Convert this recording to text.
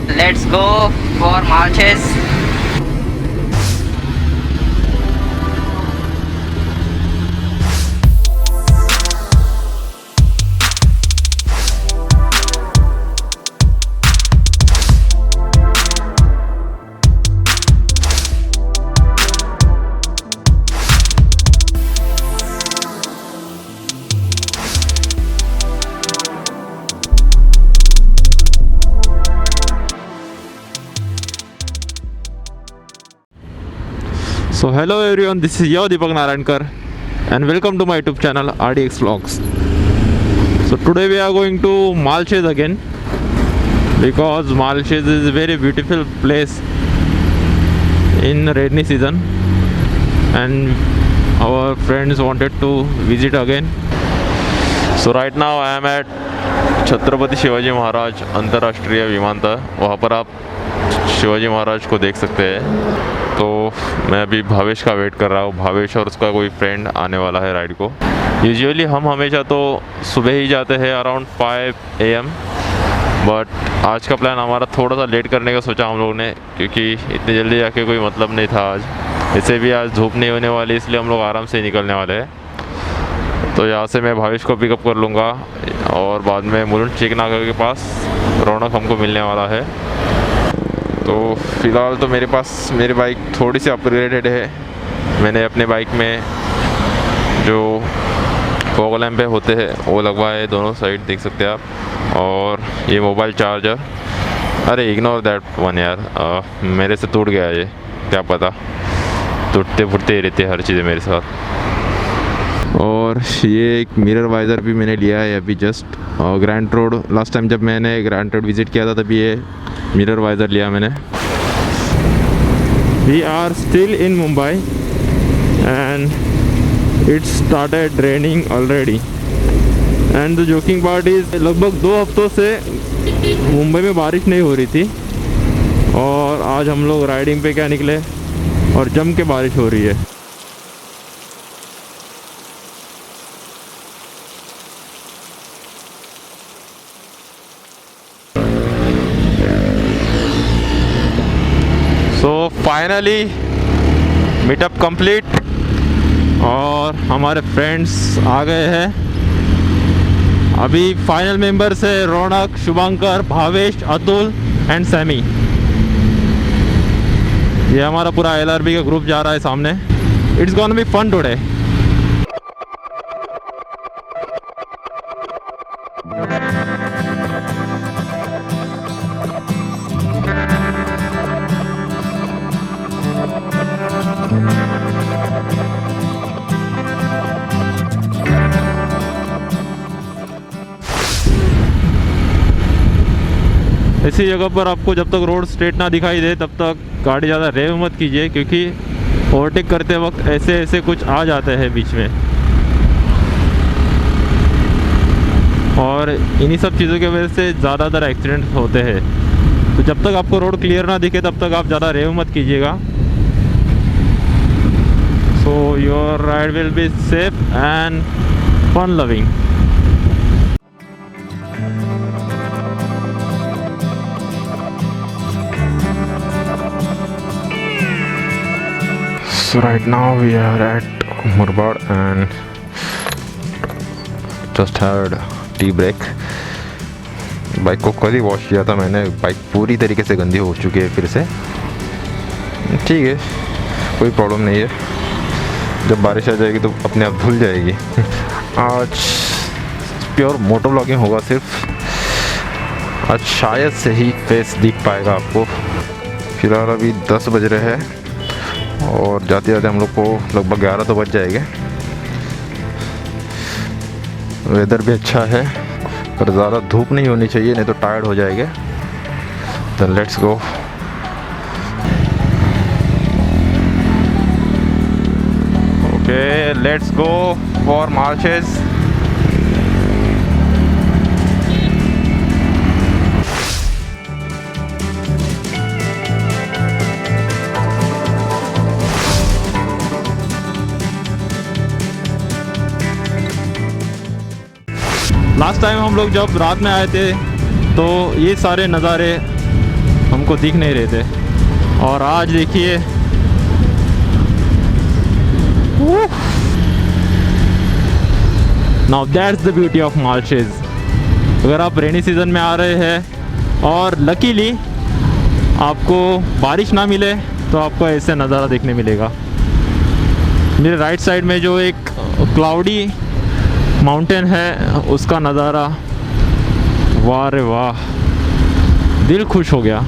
Let's go for Malshej. So hello everyone, this is your Deepak Narayankar and welcome to my YouTube channel RDx Vlogs. So today we are going to Malshej again because Malshej is a very beautiful place in rainy season and our friends wanted to visit again. So right now I am at Chhatrapati Shivaji Maharaj अंतर्राष्ट्रीय विमानतल। वहाँ पर आप शिवाजी महाराज को देख सकते हैं। तो मैं अभी भावेश का वेट कर रहा हूँ। भावेश और उसका कोई फ्रेंड आने वाला है राइड को। यूजुअली हम हमेशा तो सुबह ही जाते हैं अराउंड 5 AM, बट आज का प्लान हमारा थोड़ा सा लेट करने का सोचा हम लोगों ने, क्योंकि इतनी जल्दी जाके कोई मतलब नहीं था आज। ऐसे भी आज धूप नहीं होने वाली, इसलिए हम लोग आराम से निकलने वाले हैं। तो यहाँ से मैं भावेश को पिकअप कर लूँगा और बाद में मुलुंड चेक नाका के पास रौनक हमको मिलने वाला है। तो फ़िलहाल तो मेरे पास मेरी बाइक थोड़ी सी अपग्रेडेड है। मैंने अपने बाइक में जो फॉग लैंप होते हैं वो लगवाए दोनों साइड, देख सकते हैं आप। और ये मोबाइल चार्जर, अरे इग्नोर दैट वन यार, मेरे से टूट गया ये, क्या पता, टूटते फूटते ही रहते हर चीज़ें मेरे साथ। और ये एक मिरर वाइज़र भी मैंने लिया है अभी just grand road. Last time जब मैंने ग्रैंड रोड विज़िट किया था तभी ये मिरर वाइज़र लिया मैंने। We are still in Mumbai and it started raining already and the joking part is लगभग 2 हफ्तों से मुंबई में बारिश नहीं हो रही थी और आज हम लोग राइडिंग पे क्या निकले और जम के बारिश हो रही है। तो फाइनली मीटअप कंप्लीट और हमारे फ्रेंड्स आ गए हैं। अभी फाइनल मेंबर्स है रौनक, शुभंकर, भावेश, अतुल एंड सैमी। ये हमारा पूरा LRB का ग्रुप जा रहा है सामने। It's gonna be fun today. ऐसी जगह पर आपको जब तक रोड स्ट्रेट ना दिखाई दे तब तक गाड़ी ज़्यादा रेव मत कीजिए, क्योंकि ओवरटेक करते वक्त ऐसे ऐसे कुछ आ जाते हैं बीच में और इन्हीं सब चीज़ों की वजह से ज़्यादातर एक्सीडेंट होते हैं। तो जब तक आपको रोड क्लियर ना दिखे तब तक आप ज़्यादा रेव मत कीजिएगा। So your ride will be safe and fun loving. So right now we are at Murbad and just had tea break. Bike को कल ही वॉश किया था मैंने, बाइक पूरी तरीके से गंदी हो चुकी है फिर से। ठीक है, कोई प्रॉब्लम नहीं है, जब बारिश आ जाएगी तो अपने आप धुल जाएगी। आज प्योर मोटो व्लॉगिंग होगा सिर्फ। आज शायद से ही फेस दिख पाएगा आपको। फिलहाल अभी 10 बज रहे हैं और जाते जाते हम लोग को लगभग 11 तो बज जाएंगे। वेदर भी अच्छा है पर ज़्यादा धूप नहीं होनी चाहिए, नहीं तो टायर्ड हो जाएंगे। तो let's go. Okay, let's go for Malshej. Last time हम लोग जब रात में आए थे तो ये सारे नज़ारे हमको दिख नहीं रहे थे। और आज देखिए now that's the beauty of Malshej. अगर आप रेनी सीजन में आ रहे हैं और लकीली आपको बारिश ना मिले तो आपको ऐसे नज़ारा देखने मिलेगा। मेरे राइट साइड में जो एक क्लाउडी माउंटेन है उसका नज़ारा, वाह रे वाह, दिल खुश हो गया।